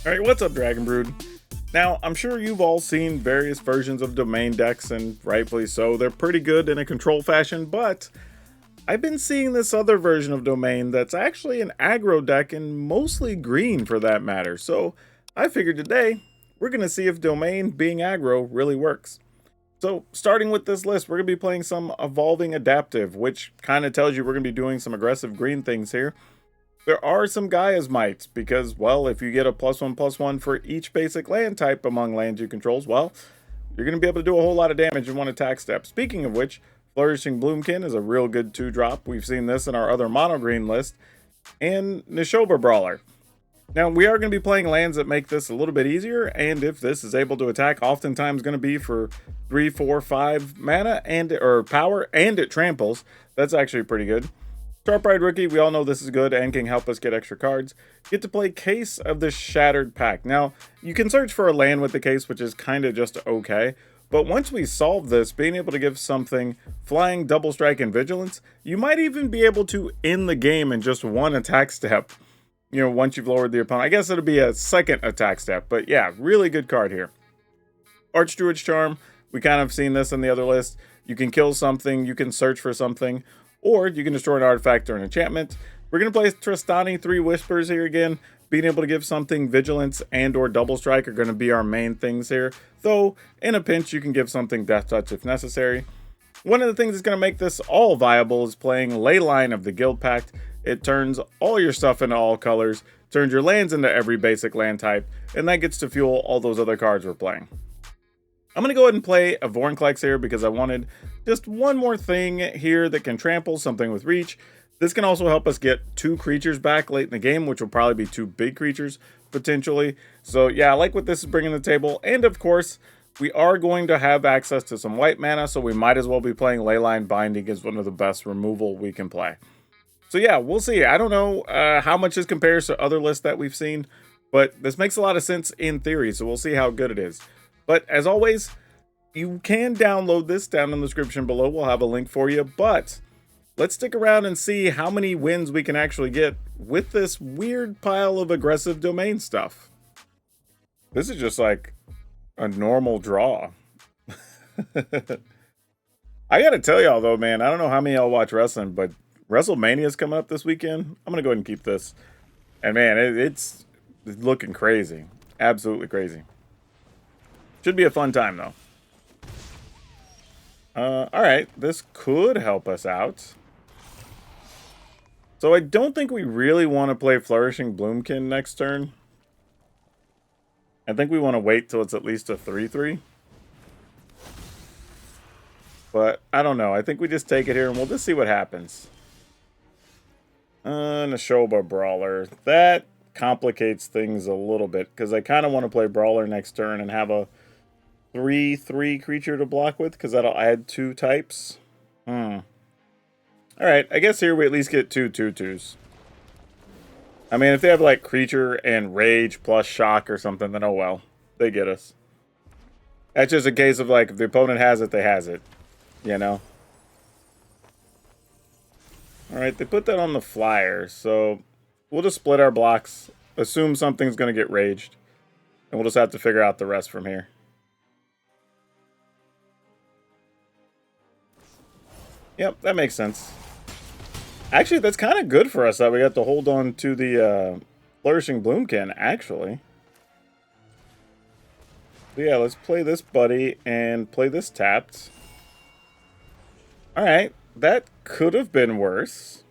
Alright, what's up, Dragon Brood? Now, I'm sure you've all seen various versions of Domain decks, and rightfully so. They're pretty good in a control fashion, but I've been seeing this other version of Domain that's actually an aggro deck, and mostly green for that matter. So, I figured today, we're going to see if Domain being aggro really works. So, starting with this list, we're going to be playing some Evolving Adaptive, which kind of tells you we're going to be doing some aggressive green things here. There are some Gaia's Mites, because, well, if you get a +1/+1 for each basic land type among lands you controls, well, you're going to be able to do a whole lot of damage in one attack step. Speaking of which, Flourishing Bloomkin is a real good 2-drop. We've seen this in our other mono green list. And Nishoba Brawler. Now, we are going to be playing lands that make this a little bit easier, and if this is able to attack, oftentimes going to be for 3, 4, 5 mana or power, and it tramples. That's actually pretty good. Sharp Ride Rookie, we all know this is good and can help us get extra cards. Get to play Case of the Shattered Pack. Now, you can search for a land with the case, which is kind of just okay. But once we solve this, being able to give something Flying, Double Strike, and Vigilance, you might even be able to end the game in just one attack step. You know, once you've lowered the opponent. I guess it'll be a second attack step. But yeah, really good card here. Archdruid's Charm, we kind of seen this in the other list. You can kill something, you can search for something, or you can destroy an artifact or an enchantment. We're going to play Tristani 3 Whispers here again. Being able to give something Vigilance and or Double Strike are going to be our main things here. Though, in a pinch, you can give something Death Touch if necessary. One of the things that's going to make this all viable is playing Leyline of the Guild Pact. It turns all your stuff into all colors, turns your lands into every basic land type, and that gets to fuel all those other cards we're playing. I'm going to go ahead and play a Vorinclex here because I wanted just one more thing here that can trample, something with reach. This can also help us get 2 creatures back late in the game, which will probably be 2 big creatures, potentially. So yeah, I like what this is bringing to the table. And of course, we are going to have access to some white mana, so we might as well be playing Leyline Binding as one of the best removal we can play. So yeah, we'll see. I don't know how much this compares to other lists that we've seen, but this makes a lot of sense in theory, so we'll see how good it is. But as always, you can download this down in the description below. We'll have a link for you. But let's stick around and see how many wins we can actually get with this weird pile of aggressive Domain stuff. This is just like a normal draw. I gotta tell y'all though, man, I don't know how many y'all watch wrestling, but WrestleMania is coming up this weekend. I'm gonna go ahead and keep this. And man, it's looking crazy. Absolutely crazy. Should be a fun time, though. Alright, this could help us out. So I don't think we really want to play Flourishing Bloomkin next turn. I think we want to wait till it's at least a 3/3. But I don't know. I think we just take it here and we'll just see what happens. Nishoba Brawler. That complicates things a little bit because I kind of want to play Brawler next turn and have a 3/3 creature to block with, because that'll add 2 types. Alright, I guess here we at least get 2 2/2s. I mean, if they have like creature and rage plus shock or something, then oh well. They get us. That's just a case of like, if the opponent has it, they has it. You know? Alright, they put that on the flyer, so we'll just split our blocks. Assume something's going to get raged. And we'll just have to figure out the rest from here. Yep, that makes sense. Actually, that's kind of good for us that we got to hold on to the Flourishing Bloomkin, actually. So yeah, let's play this buddy and play this tapped. Alright, that could have been worse.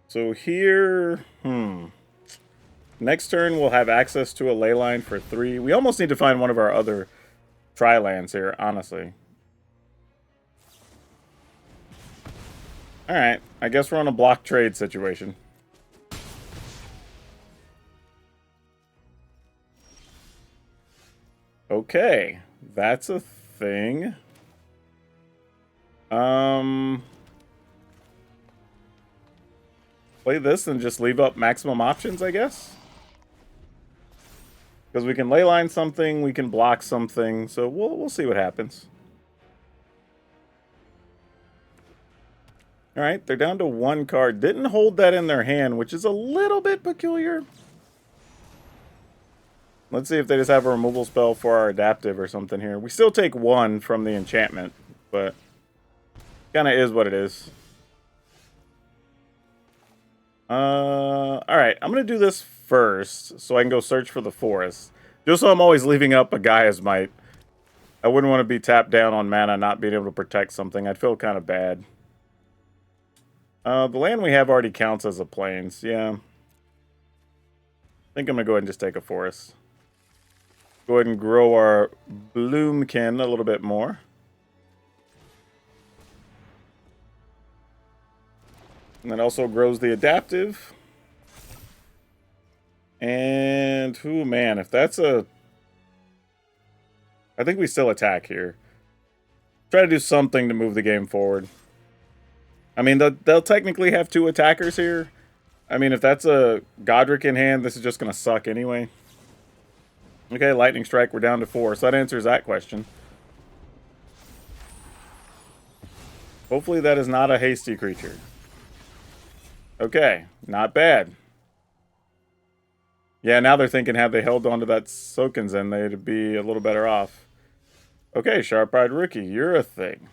So here, next turn we'll have access to a Leyline for 3. We almost need to find one of our other Tri-lands here, honestly. Alright, I guess we're on a block trade situation. Okay, that's a thing. Play this and just leave up maximum options, I guess. Because we can leyline something, we can block something, so we'll see what happens. All right, they're down to 1 card. Didn't hold that in their hand, which is a little bit peculiar. Let's see if they just have a removal spell for our adaptive or something here. We still take 1 from the enchantment, but kind of is what it is. Alright, I'm going to do this first so I can go search for the forest. Just so I'm always leaving up a Gaia's Might. I wouldn't want to be tapped down on mana not being able to protect something. I'd feel kind of bad. The land we have already counts as a plains, yeah. I think I'm going to go ahead and just take a forest. Go ahead and grow our Bloomkin a little bit more. And that also grows the adaptive. And, oh man, if that's a... I think we still attack here. Try to do something to move the game forward. I mean, they'll technically have 2 attackers here. I mean, if that's a Godric in hand, this is just going to suck anyway. Okay, Lightning Strike, we're down to 4, so that answers that question. Hopefully that is not a hasty creature. Okay, not bad. Yeah, now they're thinking had they held on to that Sokenzen, they'd be a little better off. Okay, Sharp-Eyed Rookie, you're a thing.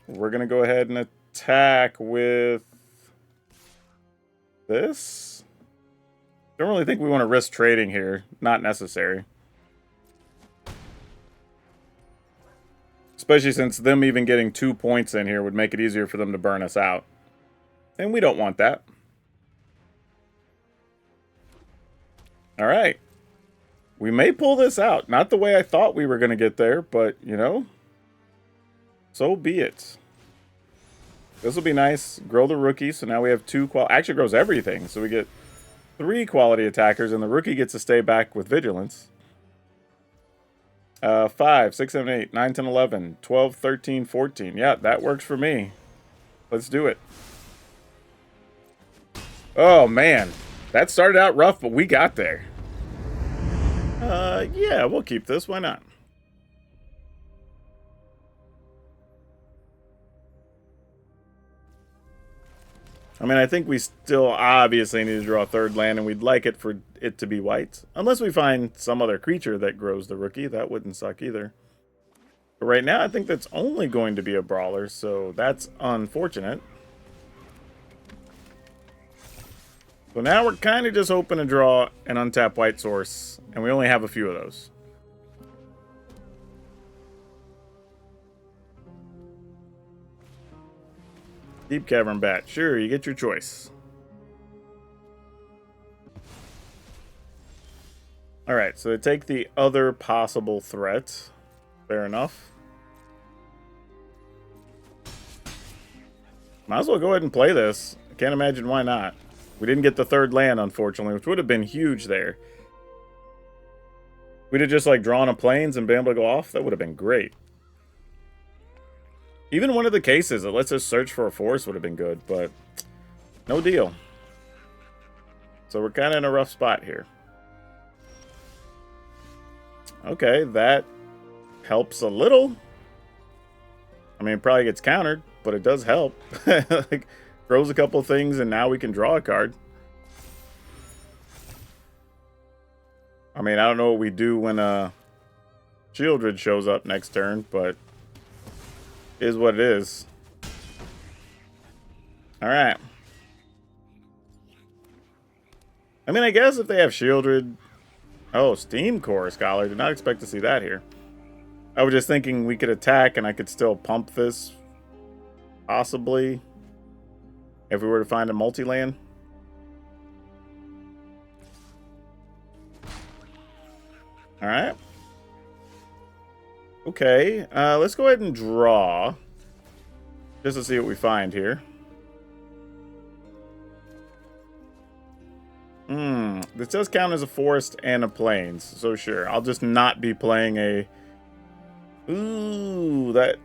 We're going to go ahead and attack with this. Don't really think we want to risk trading here. Not necessary. Especially since them even getting 2 points in here would make it easier for them to burn us out. And we don't want that. Alright. We may pull this out. Not the way I thought we were going to get there, but, you know, so be it. This will be nice. Grow the rookie, so now we have 2 quality... Actually grows everything, so we get 3 quality attackers, and the rookie gets to stay back with Vigilance. 5, 6, 7, 8, 9, 10, 11, 12, 13, 14. Yeah, that works for me. Let's do it. Oh, man. That started out rough, but we got there. Yeah, we'll keep this. Why not? I mean, I think we still obviously need to draw a 3rd land, and we'd like it for it to be white. Unless we find some other creature that grows the rookie. That wouldn't suck either. But right now, I think that's only going to be a brawler, so that's unfortunate. So now we're kind of just hoping to draw an untapped white source, and we only have a few of those. Deep Cavern Bat. Sure, you get your choice. Alright, so they take the other possible threat. Fair enough. Might as well go ahead and play this. I can't imagine why not. We didn't get the 3rd land, unfortunately, which would have been huge there. We'd have just, like, drawn a plains and been able to go off. That would have been great. Even one of the cases that lets us search for a forest would have been good, but no deal. So we're kind of in a rough spot here. Okay, that helps a little. I mean, it probably gets countered, but it does help. Like, throws a couple things, and now we can draw a card. I mean, I don't know what we do when Shieldred shows up next turn, but it is what it is. Alright. I mean, I guess if they have Shieldred... Oh, Steam Core Scholar. Did not expect to see that here. I was just thinking we could attack and I could still pump this. Possibly. If we were to find a multi-land. Alright. Okay. Let's go ahead and draw. Just to see what we find here. This does count as a forest and a plains. So sure. I'll just not be playing a... Ooh, that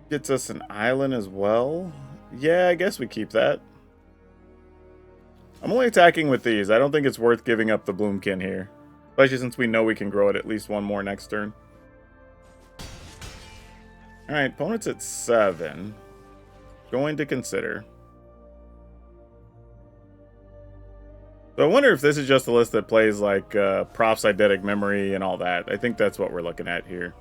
gets us an island as well. Yeah, I guess we keep that. I'm only attacking with these. I don't think it's worth giving up the Bloomkin here. Especially since we know we can grow it at least one more next turn. Alright, opponent's at 7. Going to consider. So I wonder if this is just a list that plays like Prof's Eidetic Memory and all that. I think that's what we're looking at here.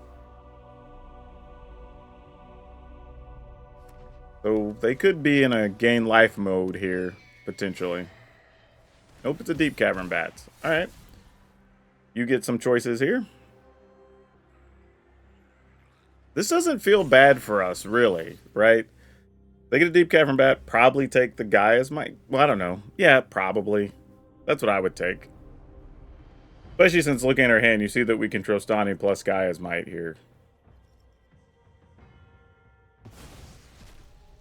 So they could be in a gain life mode here, potentially. Nope, it's a Deep Cavern Bats. Alright. You get some choices here. This doesn't feel bad for us, really, right? They get a Deep Cavern Bat, probably take the Gaia's Might. Well, I don't know. Yeah, probably. That's what I would take. Especially since looking at our hand, you see that we can Trostani plus Gaia's Might here.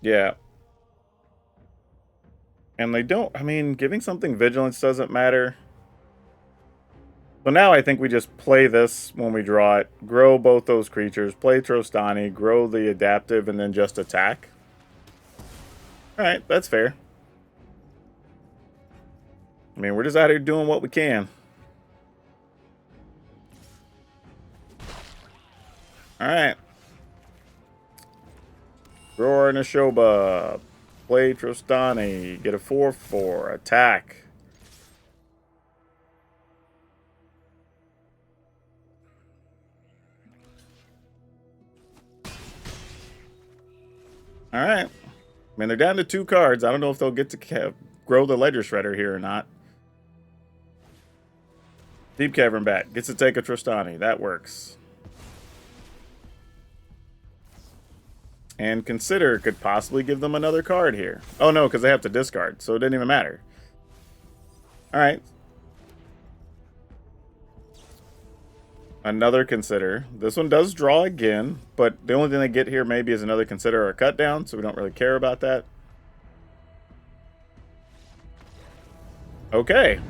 Yeah. And they don't, I mean, giving something Vigilance doesn't matter. So now I think we just play this when we draw it, grow both those creatures, play Trostani, grow the Adaptive, and then just attack. Alright, that's fair. I mean, we're just out here doing what we can. Alright. Draw Nashoba. Play Trostani. Get a 4/4. Attack. Alright. I mean, they're down to 2 cards. I don't know if they'll get to grow the Ledger Shredder here or not. Deep Cavern Bat. Gets to take a Trostani. That works. And Consider could possibly give them another card here. Oh no, because they have to discard, so it didn't even matter. Alright. Another Consider. This one does draw again, but the only thing they get here maybe is another Consider or a cut down, so we don't really care about that. Okay.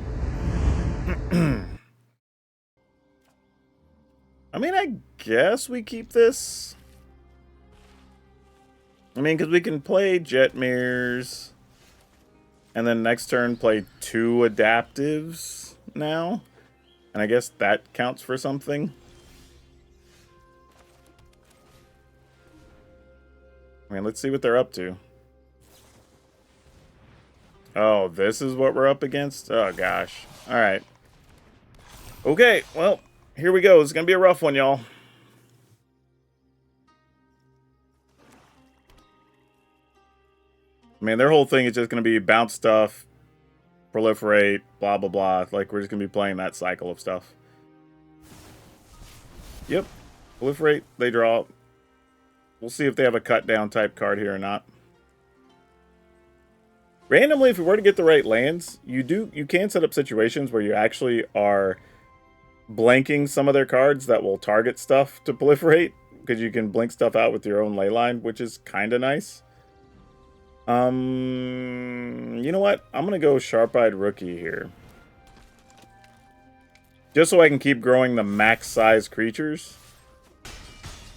I mean, I guess we keep this. I mean, because we can play Jetmirs, and then next turn play 2 Adaptives now. And I guess that counts for something. I mean, let's see what they're up to. Oh, this is what we're up against? Oh, gosh. Alright. Okay, well, here we go. It's going to be a rough one, y'all. I mean, their whole thing is just going to be bounce stuff, proliferate, blah, blah, blah. Like, we're just going to be playing that cycle of stuff. Yep. Proliferate, they draw. We'll see if they have a cut down type card here or not. Randomly, if you were to get the right lands, you can set up situations where you actually are blanking some of their cards that will target stuff to proliferate, because you can blink stuff out with your own ley line, which is kind of nice. You know what? I'm gonna go Sharp-Eyed Rookie here. Just so I can keep growing the max size creatures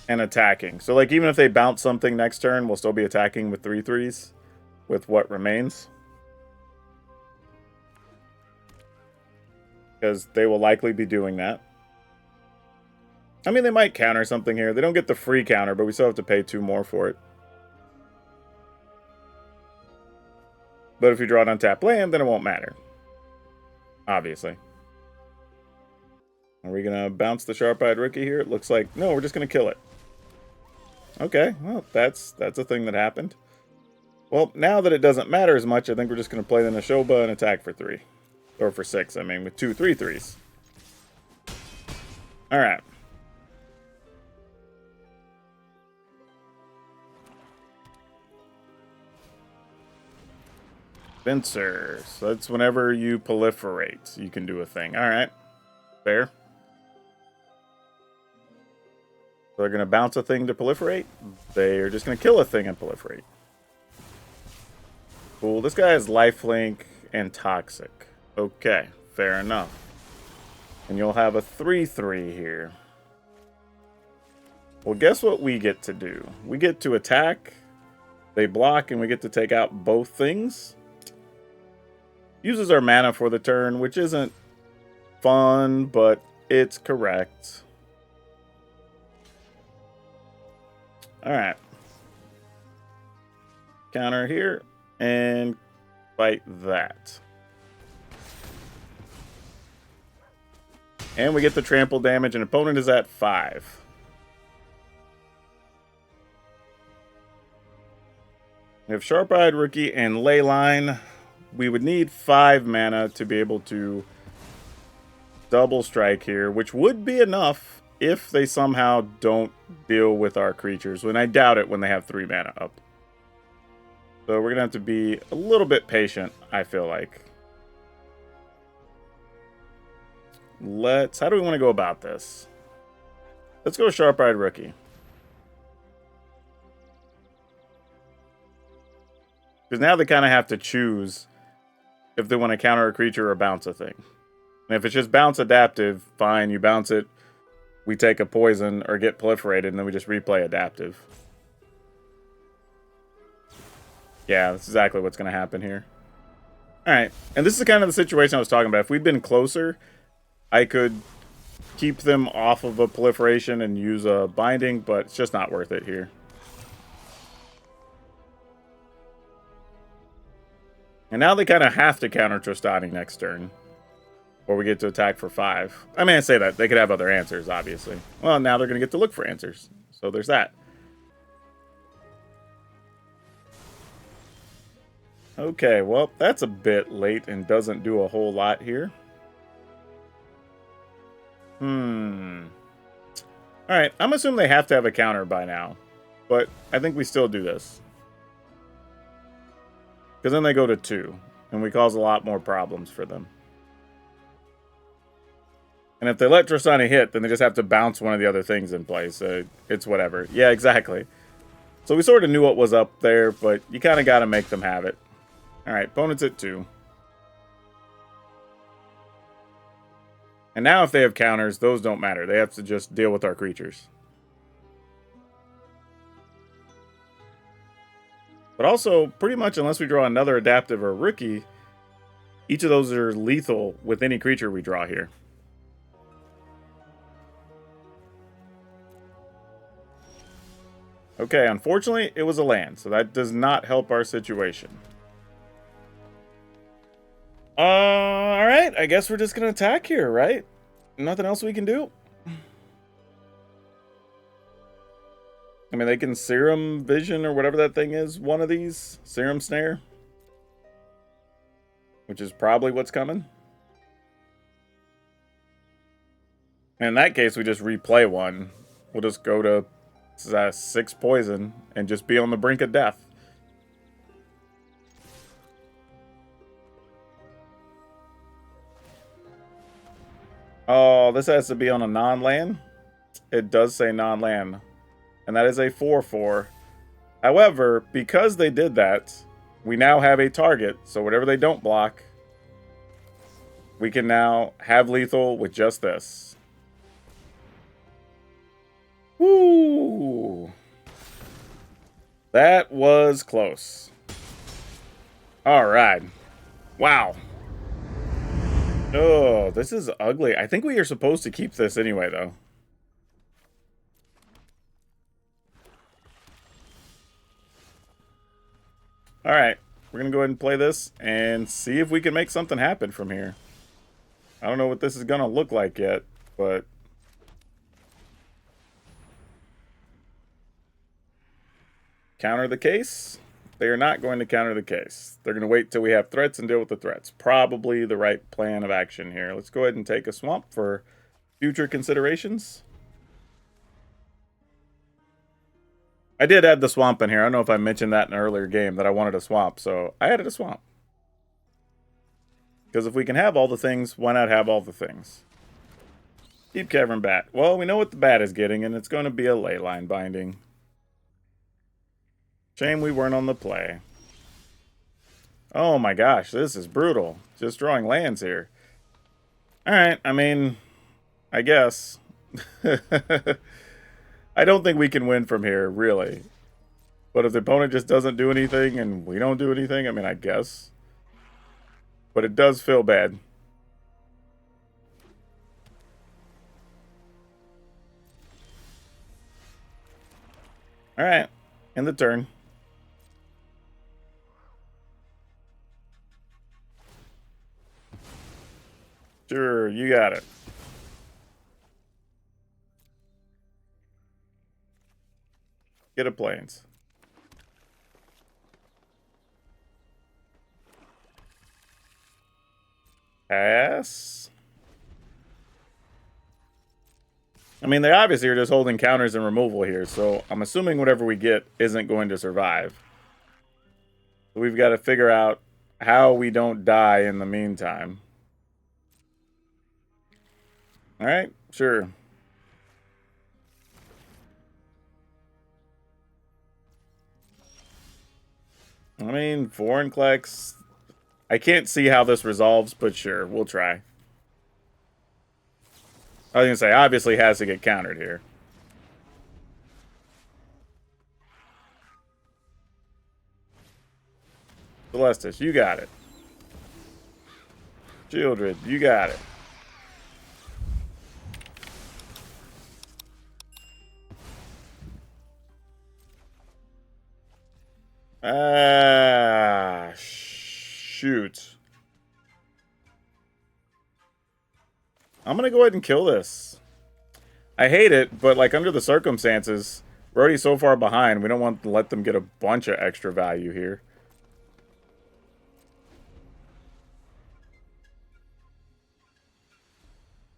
and attacking. So like even if they bounce something next turn, we'll still be attacking with 3/3s with what remains. Because they will likely be doing that. I mean, they might counter something here. They don't get the free counter, but we still have to pay 2 more for it. But if you draw an untapped land, then it won't matter. Obviously. Are we going to bounce the Sharp-Eyed Rookie here? It looks like... No, we're just going to kill it. Okay, well, that's a thing that happened. Well, now that it doesn't matter as much, I think we're just going to play the Nashoba and attack for 3. Or for 6, I mean, with 2 3/3s. Alright. Spencer. So that's whenever you proliferate, you can do a thing. Alright. Fair. So they're going to bounce a thing to proliferate. They are just going to kill a thing and proliferate. Cool. This guy has lifelink and toxic. Okay. Fair enough. And you'll have a 3/3 here. Well, guess what we get to do? We get to attack. They block, and we get to take out both things. Uses our mana for the turn, which isn't fun, but it's correct. Alright. Counter here and fight that. And we get the trample damage, and opponent is at 5. We have Sharp-Eyed Rookie and Leyline. We would need 5 mana to be able to double strike here, which would be enough if they somehow don't deal with our creatures. And I doubt it when they have 3 mana up. So we're going to have to be a little bit patient, I feel like. How do we want to go about this? Let's go Sharp-Eyed Rookie. Because now they kind of have to choose if they want to counter a creature or bounce a thing. And if it's just bounce adaptive, fine, you bounce it, we take a poison or get proliferated, and then we just replay adaptive. Yeah, that's exactly what's going to happen here. Alright, and this is kind of the situation I was talking about. If we'd been closer, I could keep them off of a proliferation and use a binding, but it's just not worth it here. And now they kind of have to counter Trostani next turn, or we get to attack for 5. I mean, I say that. They could have other answers, obviously. Well, now they're going to get to look for answers. So there's that. Okay, well, that's a bit late and doesn't do a whole lot here. Alright, I'm assuming they have to have a counter by now. But I think we still do this. Because then they go to 2, and we cause a lot more problems for them. And if they let Trostani hit, then they just have to bounce one of the other things in place. So it's whatever. Yeah, exactly. So we sort of knew what was up there, but you kind of got to make them have it. Alright, opponent's at 2. And now if they have counters, those don't matter. They have to just deal with our creatures. But also, pretty much unless we draw another adaptive or rookie, each of those are lethal with any creature we draw here. Okay, unfortunately, it was a land, so that does not help our situation. Alright, I guess we're just going to attack here, right? Nothing else we can do. I mean, they can Serum Vision or whatever that thing is, one of these. Serum Snare. Which is probably what's coming. In that case, we just replay one. We'll just go to 6 poison and just be on the brink of death. Oh, this has to be on a non-land? It does say non-land. And that is a 4/4. However, because they did that, we now have a target. So whatever they don't block, we can now have lethal with just this. Woo! That was close. Alright. Wow. Oh, this is ugly. I think we are supposed to keep this anyway, though. Alright, we're going to go ahead and play this and see if we can make something happen from here. I don't know what this is going to look like yet, but... Counter the case? They are not going to counter the case. They're going to wait till we have threats and deal with the threats. Probably the right plan of action here. Let's go ahead and take a swamp for future considerations. I did add the swamp in here. I don't know if I mentioned that in an earlier game that I wanted a swamp, so I added a swamp. Because if we can have all the things, why not have all the things? Deep Cavern Bat. Well, we know what the bat is getting, and it's going to be a Leyline binding. Shame we weren't on the play. Oh my gosh, this is brutal. Just drawing lands here. Alright, I mean, I guess. I don't think we can win from here, really. But if the opponent just doesn't do anything and we don't do anything, I mean, I guess. But it does feel bad. Alright, end the turn. Sure, you got it. Get a planes. Pass. I mean, they obviously are just holding counters and removal here, so I'm assuming whatever we get isn't going to survive. So we've got to figure out how we don't die in the meantime. Alright, sure. I mean, foreign clicks. I can't see how this resolves, but sure, we'll try. I was going to say, obviously has to get countered here. Celestis, you got it. Children, you got it. Ah, shoot. I'm going to go ahead and kill this. I hate it, but like under the circumstances, we're already so far behind. We don't want to let them get a bunch of extra value here.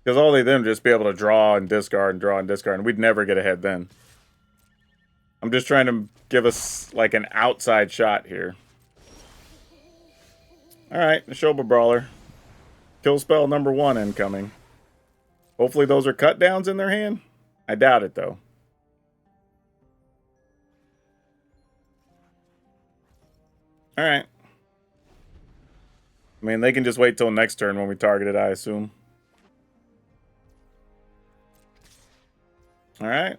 Because all they then just be able to draw and discard and draw and discard, and we'd never get ahead then. I'm just trying to give us like an outside shot here. Alright, Neshoba Brawler. Kill spell number 1 incoming. Hopefully those are cut downs in their hand. I doubt it though. Alright. I mean, they can just wait till next turn when we target it, I assume. Alright.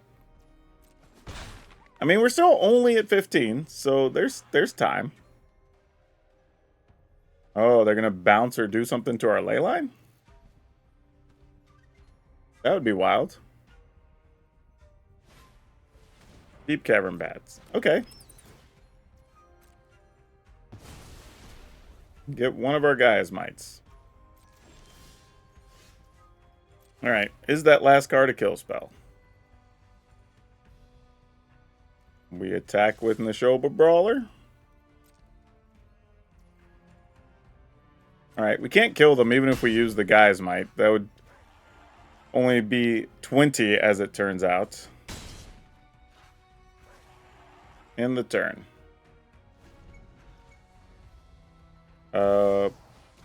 I mean, we're still only at 15, so there's time. Oh, they're gonna bounce or do something to our ley line? That would be wild. Deep Cavern Bats. Okay. Get one of our guys' mites. Alright, is that last card a kill spell? We attack with Neshoba Brawler. Alright, we can't kill them even if we use the guy's might. That would only be 20 as it turns out. In the turn. I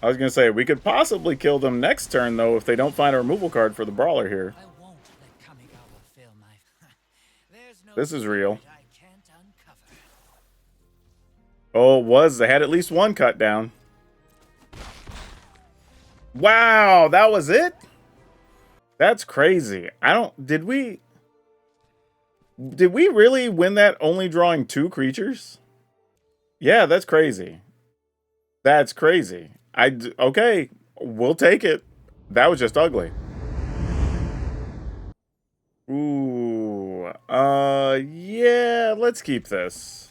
was gonna say, we could possibly kill them next turn, though, if they don't find a removal card for the Brawler here. This is real. Oh, it was. They had at least one cut down. Wow, that was it? That's crazy. Did we really win that only drawing 2 creatures? Yeah, that's crazy. That's crazy. Okay, we'll take it. That was just ugly. Ooh, yeah, let's keep this.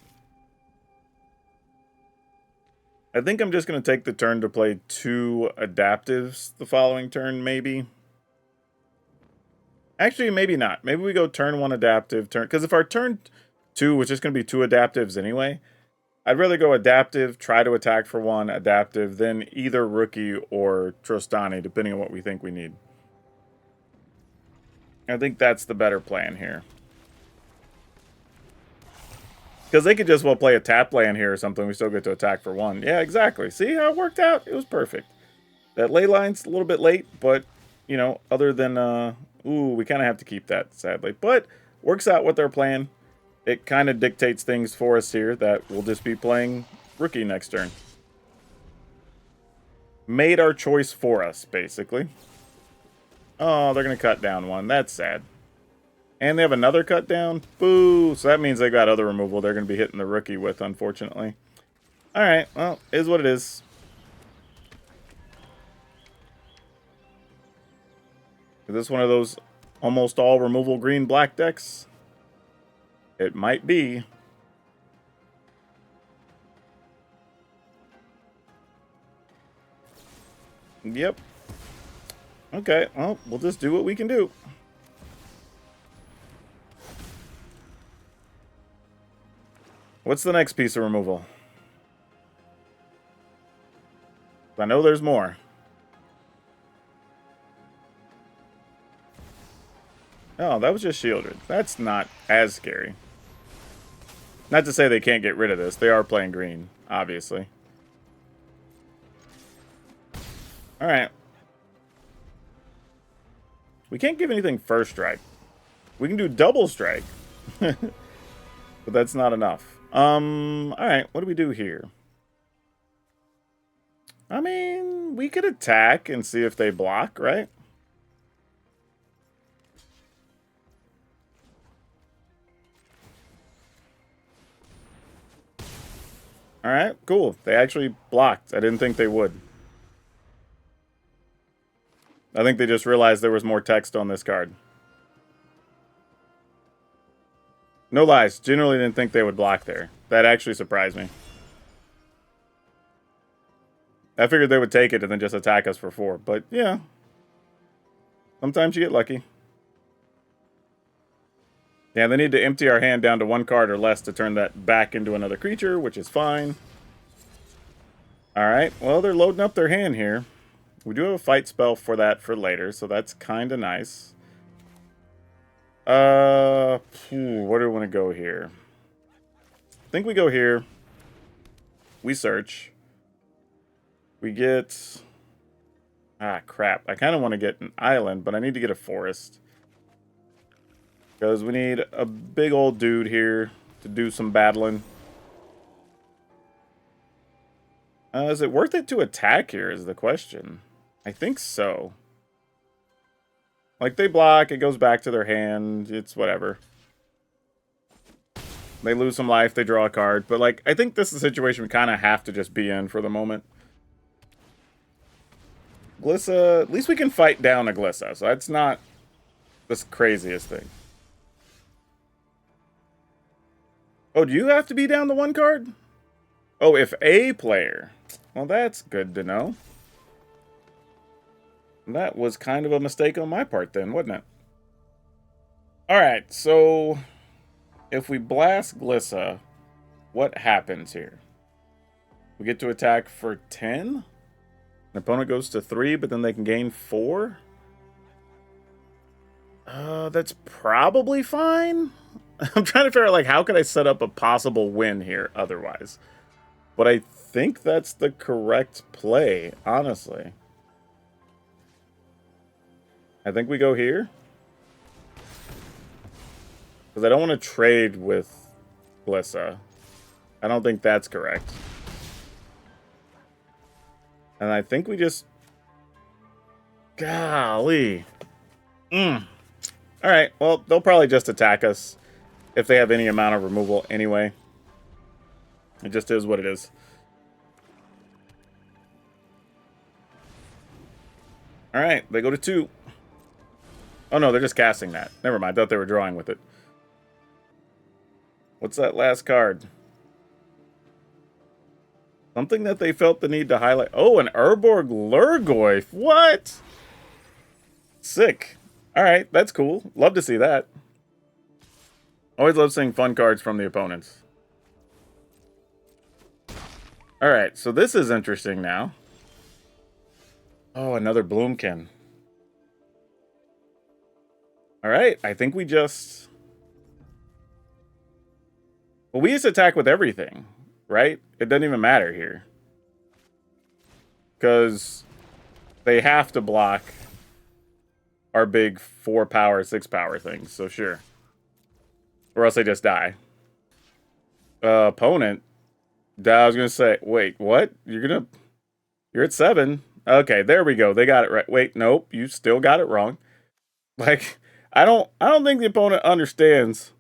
I think I'm just going to take the turn to play 2 adaptives the following turn, maybe. Actually, maybe not. Maybe we go turn 1 adaptive, because if our turn 2 was just going to be 2 adaptives anyway, I'd rather go adaptive, try to attack for 1, adaptive, then either Rookie or Trostani, depending on what we think we need. I think that's the better plan here. Because they could just well play a tap land here or something. We still get to attack for 1. Yeah, exactly. See how it worked out? It was perfect. That ley line's a little bit late, but, you know, other than, ooh, we kind of have to keep that, sadly. But works out with their plan. It kind of dictates things for us here that we'll just be playing Rookie next turn. Made our choice for us, basically. Oh, they're going to cut down 1. That's sad. And they have another cut down? Boo! So that means they got other removal they're going to be hitting the Rookie with, unfortunately. Alright, well, is what it is. Is this one of those almost all removal green-black decks? It might be. Yep. Okay, well, we'll just do what we can do. What's the next piece of removal? I know there's more. Oh, that was just shielded. That's not as scary. Not to say they can't get rid of this. They are playing green, obviously. Alright. We can't give anything first strike. We can do double strike. But that's not enough. Alright, what do we do here? I mean, we could attack and see if they block, right? Alright, cool. They actually blocked. I didn't think they would. I think they just realized there was more text on this card. No lies, generally didn't think they would block there. That actually surprised me. I figured they would take it and then just attack us for 4, but yeah. Sometimes you get lucky. Yeah, they need to empty our hand down to 1 card or less to turn that back into another creature, which is fine. Alright, well, they're loading up their hand here. We do have a fight spell for that for later, so that's kind of nice. Where do we want to go here? I think we go here. We search. We get... Ah, crap. I kind of want to get an island, but I need to get a forest. Because we need a big old dude here to do some battling. Is it worth it to attack here is the question. I think so. Like, they block, it goes back to their hand, it's whatever. They lose some life, they draw a card. But, like, I think this is a situation we kind of have to just be in for the moment. Glissa, at least we can fight down a Glissa, so that's not the craziest thing. Oh, do you have to be down to 1 card? Oh, if a player. Well, that's good to know. That was kind of a mistake on my part then, wasn't it? Alright, so if we blast Glissa, what happens here? We get to attack for 10? An opponent goes to 3, but then they can gain 4? That's probably fine. I'm trying to figure out, like, how could I set up a possible win here otherwise? But I think that's the correct play, honestly. I think we go here. Because I don't want to trade with Glissa. I don't think that's correct. And I think we just... Golly. Alright, well, they'll probably just attack us if they have any amount of removal anyway. It just is what it is. Alright, they go to 2. Oh no, they're just casting that. Never mind, I thought they were drawing with it. What's that last card? Something that they felt the need to highlight. Oh, an Urborg Lurgoyf. What? Sick. Alright, that's cool. Love to see that. Always love seeing fun cards from the opponents. Alright, so this is interesting now. Oh, another Bloomkin. Alright, I think we just... Well, we just attack with everything, right? It doesn't even matter here. Because they have to block our big 4 power, 6 power things, so sure. Or else they just die. Opponent. I was gonna say, wait, what? You're at 7. Okay, there we go. They got it right. Wait, nope, you still got it wrong. Like, I don't think the opponent understands.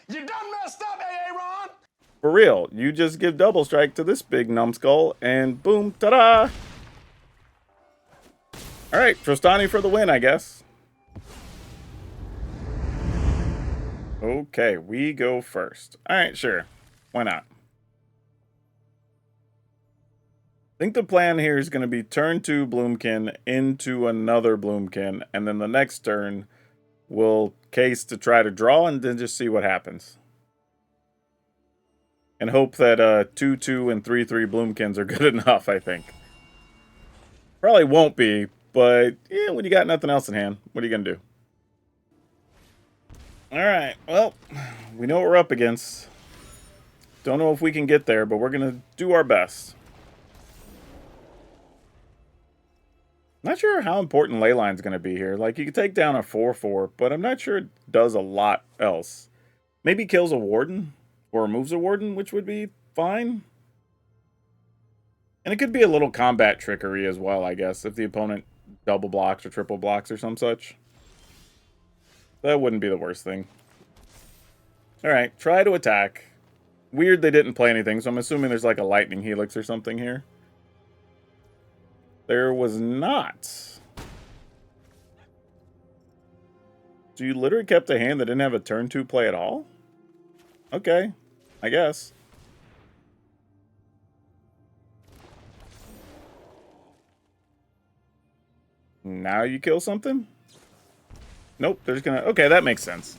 You done messed up, Aaron! For real, you just give double strike to this big numbskull, and boom, ta-da! Alright, Trostani for the win, I guess. Okay, we go first. Alright, sure. Why not? think the plan here is going to be turn 2 Bloomkin into another Bloomkin, and then the next turn we'll case to try to draw and then just see what happens. And hope that 2/2 and 3/3 Bloomkins are good enough, I think. Probably won't be, but yeah, when you got nothing else in hand, what are you going to do? Alright, well, we know what we're up against. Don't know if we can get there, but we're going to do our best. Not sure how important Leyline's going to be here. Like, you can take down a 4/4, but I'm not sure it does a lot else. Maybe kills a Warden, or removes a Warden, which would be fine. And it could be a little combat trickery as well, I guess, if the opponent double blocks or triple blocks or some such. That wouldn't be the worst thing. Alright, try to attack. Weird they didn't play anything, so I'm assuming there's like a lightning helix or something here. There was not. So you literally kept a hand that didn't have a turn 2 play at all? Okay, I guess. Now you kill something? Nope, they're just gonna... Okay, that makes sense.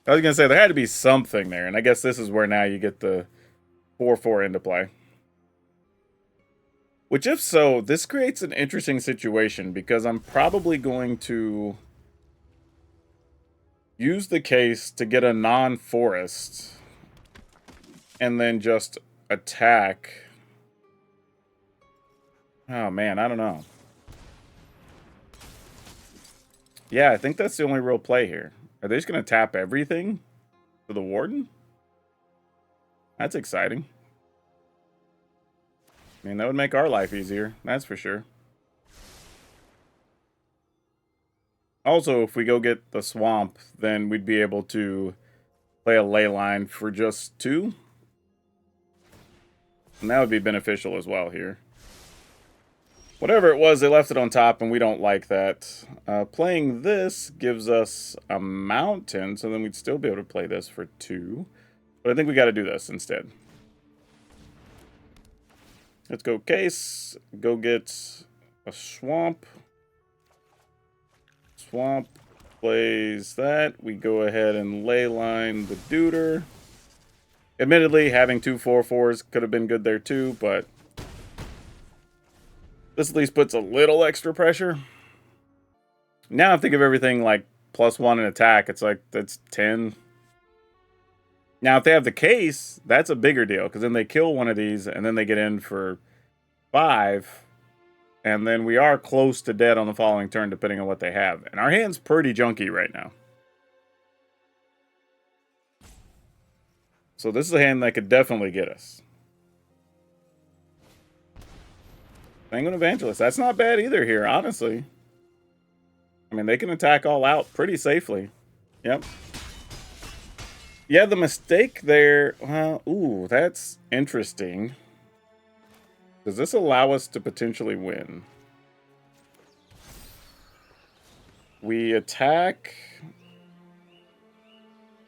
I was gonna say, there had to be something there, and I guess this is where now you get the 4/4 into play. Which, if so, this creates an interesting situation, because I'm probably going to use the case to get a non-forest, and then just attack. Oh man, I don't know. Yeah, I think that's the only real play here. Are they just going to tap everything for the Warden? That's exciting. I mean, that would make our life easier, that's for sure. Also, if we go get the Swamp, then we'd be able to play a Leyline for just 2. And that would be beneficial as well here. Whatever it was, they left it on top, and we don't like that. Playing this gives us a mountain, so then we'd still be able to play this for 2. But I think we got to do this instead. Let's go case. Go get a swamp. Swamp plays that. We go ahead and leyline the Deuter. Admittedly, having 2 4/4s could have been good there too, but this at least puts a little extra pressure. Now I think of everything like +1 in attack. It's like, that's 10. Now, if they have the case, that's a bigger deal, because then they kill one of these, and then they get in for 5. And then we are close to dead on the following turn, depending on what they have. And our hand's pretty junky right now. So this is a hand that could definitely get us. Penguin Evangelist. That's not bad either here, honestly. I mean, they can attack all out pretty safely. Yep. Yeah, the mistake there... Well, ooh, that's interesting. Does this allow us to potentially win? We attack...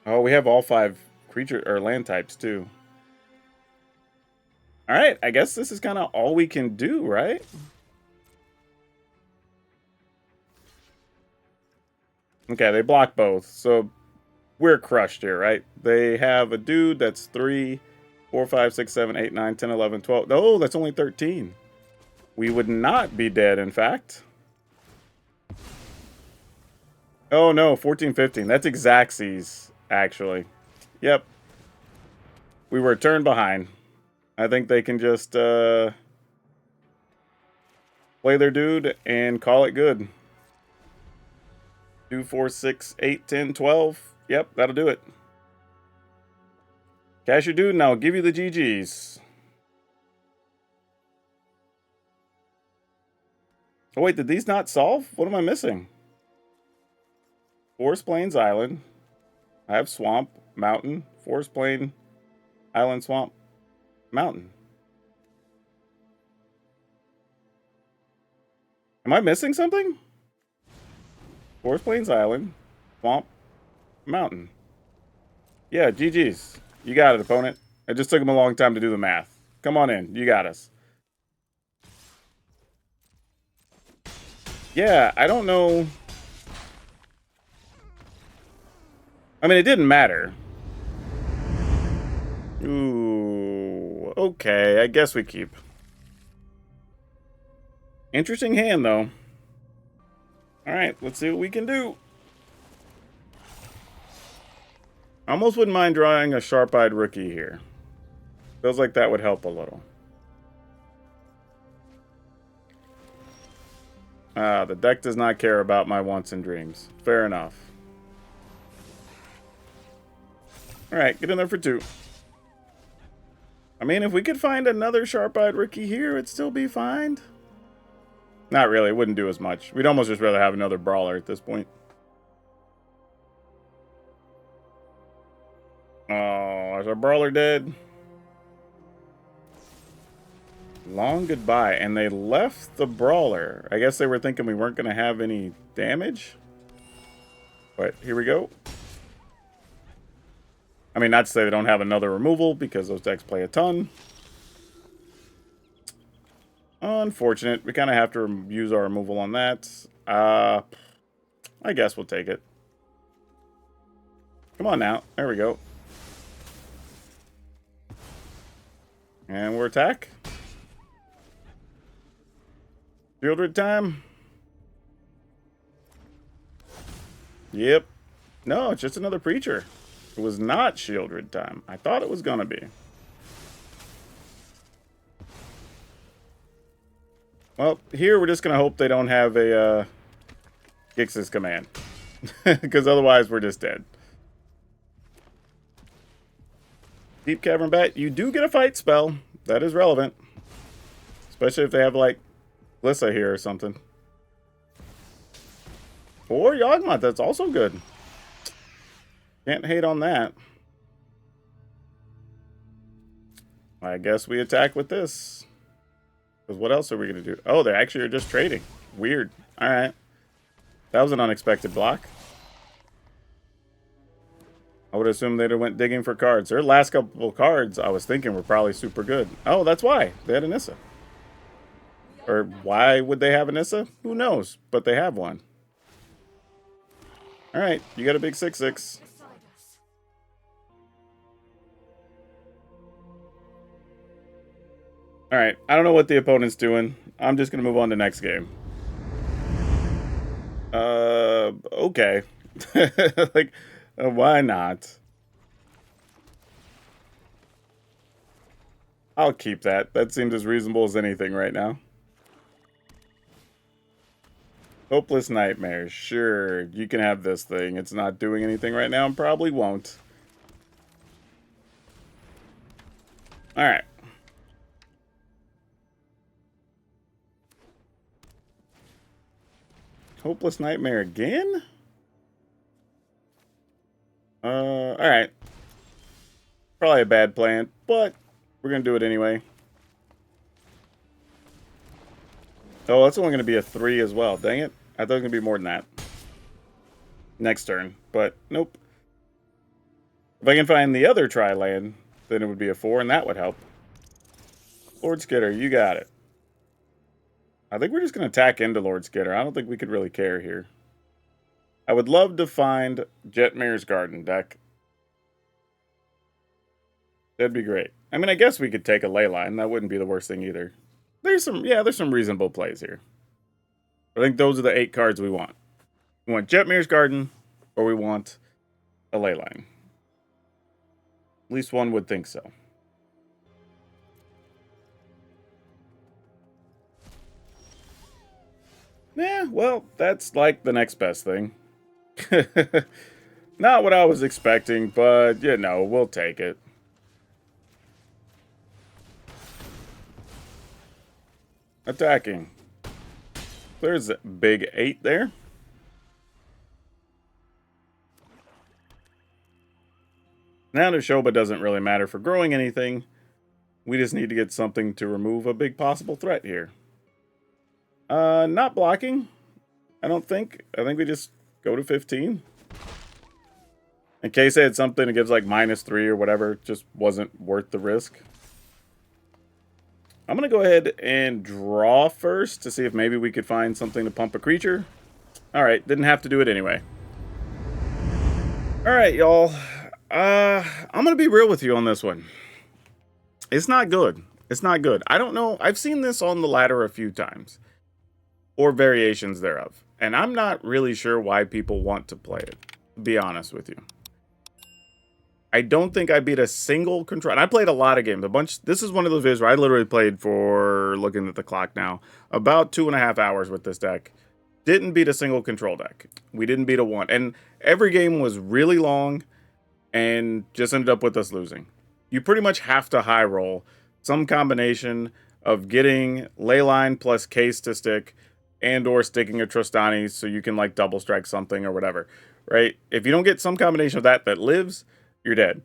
Oh, we have all 5 creature or land types, too. Alright, I guess this is kind of all we can do, right? Okay, they block both, so we're crushed here, right? They have a dude that's 3, 4, 5, 6, 7, 8, 9, 10, 11, 12. Oh, that's only 13. We would not be dead, in fact. Oh no, 14, 15. That's Xaxes, actually. Yep. We were a turn behind. I think they can just play their dude and call it good. 2, 4, 6, 8, 10, 12. Yep, that'll do it. Cash your dude and I'll give you the GGs. Oh wait, did these not solve? What am I missing? Forest Plains Island. I have Swamp, Mountain, Forest Plain, Island, Swamp, Mountain. Am I missing something? Forest Plains Island, Swamp, Mountain. Yeah, GG's. You got it, opponent. It just took him a long time to do the math. Come on in. You got us. Yeah, I don't know. I mean, it didn't matter. Ooh, okay, I guess we keep. Interesting hand, though. Alright, let's see what we can do. I almost wouldn't mind drawing a sharp-eyed rookie here. Feels like that would help a little. The deck does not care about my wants and dreams. Fair enough. Alright, get in there for 2. I mean, if we could find another sharp-eyed rookie here, it'd still be fine. Not really, it wouldn't do as much. We'd almost just rather have another brawler at this point. Oh, is our brawler dead? Long goodbye. And they left the brawler. I guess they were thinking we weren't going to have any damage. But here we go. I mean, not to say they don't have another removal, because those decks play a ton. Unfortunate. We kind of have to use our removal on that. I guess we'll take it. Come on now. There we go. And we're attack. Shieldred time. Yep. No, it's just another preacher. It was not Shieldred time. I thought it was going to be. Well, here we're just going to hope they don't have a Gix's command. Because otherwise we're just dead. Deep Cavern Bat, you do get a fight spell. That is relevant. Especially if they have, like, Glissa here or something. Or Yawgmoth, that's also good. Can't hate on that. I guess we attack with this. Because what else are we going to do? Oh, they actually are just trading. Weird. Alright. That was an unexpected block. I would assume they'd have went digging for cards. Their last couple cards, I was thinking, were probably super good. Oh, that's why. They had a Nissa. Or why would they have a Nissa? Who knows? But they have one. Alright, you got a big 6/6. Alright, I don't know what the opponent's doing. I'm just going to move on to next game. Okay. Like, why not? I'll keep that. That seems as reasonable as anything right now. Hopeless Nightmares. Sure, you can have this thing. It's not doing anything right now and probably won't. Alright. Hopeless Nightmare again? Alright. Probably a bad plan, but we're going to do it anyway. Oh, that's only going to be a 3 as well. Dang it. I thought it was going to be more than that. Next turn, but nope. If I can find the other tri-land, then it would be a 4, and that would help. Lord Skidder, you got it. I think we're just going to attack into Lord Skidder. I don't think we could really care here. I would love to find Jetmir's Garden deck. That'd be great. I mean, I guess we could take a Leyline. That wouldn't be the worst thing either. There's some reasonable plays here. I think those are the 8 cards we want. We want Jetmir's Garden, or we want a Leyline. At least one would think so. Yeah, well, that's like the next best thing. Not what I was expecting, but, you know, we'll take it. Attacking. There's a big 8 there. Now Neshoba doesn't really matter for growing anything. We just need to get something to remove a big possible threat here. Not blocking. I don't think. I think we just go to 15. In case they had something that gives like -3 or whatever, just wasn't worth the risk. I'm going to go ahead and draw first to see if maybe we could find something to pump a creature. All right, didn't have to do it anyway. All right, y'all. I'm going to be real with you on this one. It's not good. It's not good. I don't know. I've seen this on the ladder a few times, or variations thereof, and I'm not really sure why people want to play it, to be honest with you. I don't think I beat a single control. And I played a lot of games. This is one of those videos where I literally played for, looking at the clock now, about 2.5 hours with this deck. Didn't beat a single control deck. We didn't beat a one. And every game was really long and just ended up with us losing. You pretty much have to high roll some combination of getting Leyline plus Case to stick and or sticking a Trostani so you can like double strike something or whatever, right? If you don't get some combination of that lives, you're dead.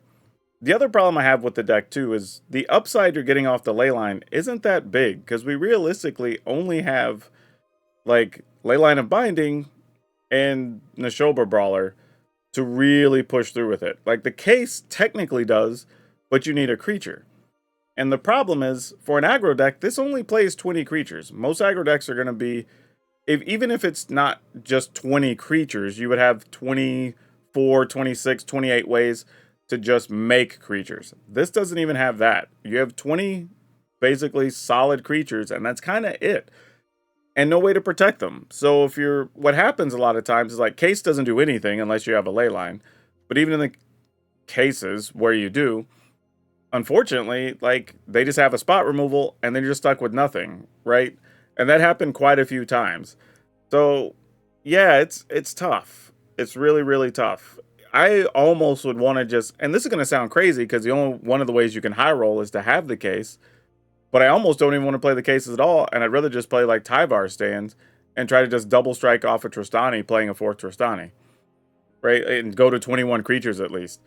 The other problem I have with the deck too is the upside you're getting off the Leyline isn't that big because we realistically only have like Leyline of Binding and Nashoba Brawler to really push through with it. Like the Case technically does, but you need a creature. And the problem is, for an aggro deck, this only plays 20 creatures. Most aggro decks are going to be, even if it's not just 20 creatures, you would have 24, 26, 28 ways to just make creatures. This doesn't even have that. You have 20 basically solid creatures, and that's kind of it. And no way to protect them. So what happens a lot of times is like Case doesn't do anything unless you have a Leyline. But even in the cases where you do, unfortunately, like they just have a spot removal and then you're stuck with nothing, right? And that happened quite a few times. So yeah, it's tough. It's really, really tough. I almost would want to just, and this is going to sound crazy because one of the ways you can high roll is to have the Case, but I almost don't even want to play the Cases at all. And I'd rather just play like Tyvar stands and try to just double strike off a Trostani playing a 4th Trostani, right? And go to 21 creatures at least.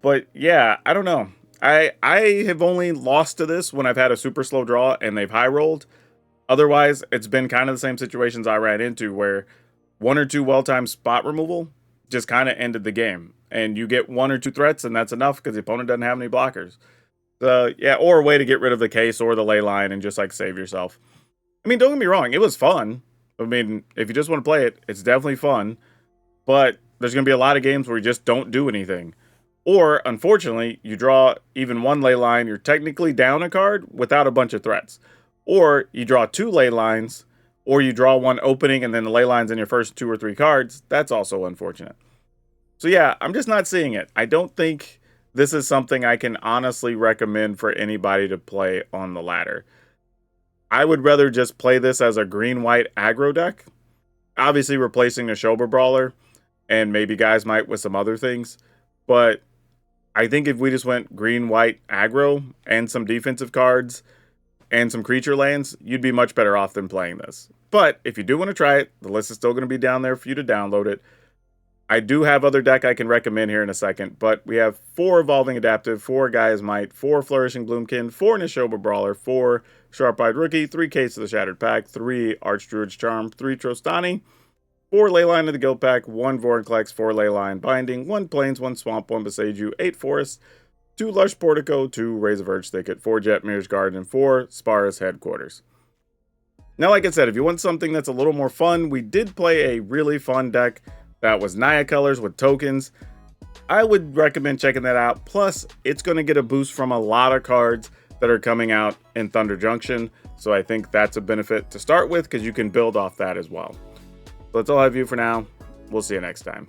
But yeah, I don't know. I have only lost to this when I've had a super slow draw and they've high rolled. Otherwise, it's been kind of the same situations I ran into where 1 or 2 well-timed spot removal just kind of ended the game. And you get 1 or 2 threats and that's enough because the opponent doesn't have any blockers. Yeah, or a way to get rid of the Case or the Leyline and just like save yourself. I mean, don't get me wrong, it was fun. I mean, if you just want to play it, it's definitely fun. But there's going to be a lot of games where you just don't do anything. Or, unfortunately, you draw even 1 Leyline, you're technically down a card without a bunch of threats. Or you draw 2 Leylines, or you draw 1 opening and then the Leyline's in your first 2 or 3 cards. That's also unfortunate. So yeah, I'm just not seeing it. I don't think this is something I can honestly recommend for anybody to play on the ladder. I would rather just play this as a green-white aggro deck. Obviously replacing the Nashoba Brawler, and maybe guys might with some other things. But I think if we just went green-white aggro and some defensive cards and some creature lands, you'd be much better off than playing this. But if you do want to try it, the list is still going to be down there for you to download it. I do have other deck I can recommend here in a second, but we have 4 Evolving Adaptive, 4 Gaia's Might, 4 Flourishing Bloomkin, 4 Nashoba Brawler, 4 Sharp-Eyed Rookie, 3 Case of the Shattered Pack, 3 Archdruid's Charm, 3 Trostani, 4 Leyline of the Guild Pack, 1 Vorinclex, 4 Leyline Binding, 1 Plains, 1 Swamp, 1 Beseiju, 8 Forests, 2 Lush Portico, 2 Rays of Urge Thicket, 4 Jetmir's Garden, and 4 Sparra's Headquarters. Now, like I said, if you want something that's a little more fun, we did play a really fun deck that was Naya colors with tokens. I would recommend checking that out. Plus, it's going to get a boost from a lot of cards that are coming out in Thunder Junction. So I think that's a benefit to start with because you can build off that as well. So that's all I have for you for now. We'll see you next time.